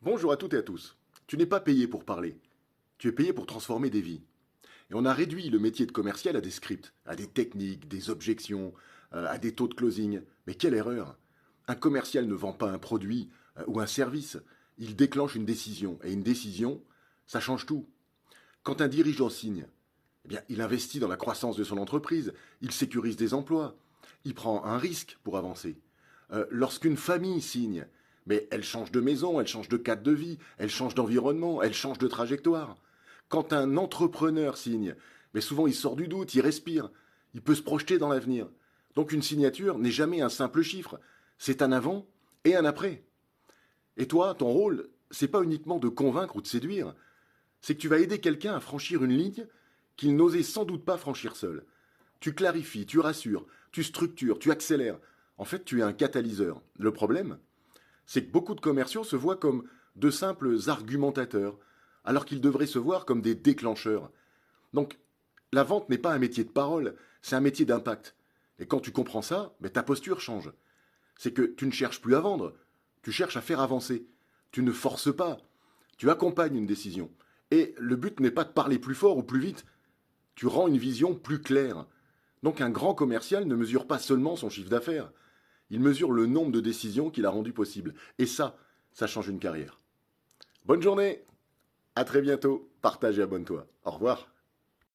Bonjour à toutes et à tous. Tu n'es pas payé pour parler, tu es payé pour transformer des vies. Et on a réduit le métier de commercial à des scripts, à des techniques, des objections, à des taux de closing. Mais quelle erreur! Un commercial ne vend pas un produit ou un service, il déclenche une décision. Et une décision, ça change tout. Quand un dirigeant signe, eh bien, il investit dans la croissance de son entreprise, il sécurise des emplois, il prend un risque pour avancer. Lorsqu'une famille signe, mais elle change de maison, elle change de cadre de vie, elle change d'environnement, elle change de trajectoire. Quand un entrepreneur signe, mais souvent il sort du doute, il respire, il peut se projeter dans l'avenir. Donc une signature n'est jamais un simple chiffre, c'est un avant et un après. Et toi, ton rôle, c'est pas uniquement de convaincre ou de séduire, c'est que tu vas aider quelqu'un à franchir une ligne qu'il n'osait sans doute pas franchir seul. Tu clarifies, tu rassures, tu structures, tu accélères. En fait, tu es un catalyseur. Le problème, c'est que beaucoup de commerciaux se voient comme de simples argumentateurs, alors qu'ils devraient se voir comme des déclencheurs. Donc, la vente n'est pas un métier de parole, c'est un métier d'impact. Et quand tu comprends ça, ben, ta posture change. C'est que tu ne cherches plus à vendre, tu cherches à faire avancer. Tu ne forces pas, tu accompagnes une décision. Et le but n'est pas de parler plus fort ou plus vite, tu rends une vision plus claire. Donc un grand commercial ne mesure pas seulement son chiffre d'affaires, il mesure le nombre de décisions qu'il a rendues possibles. Et ça change une carrière. Bonne journée, à très bientôt, partage et abonne-toi. Au revoir.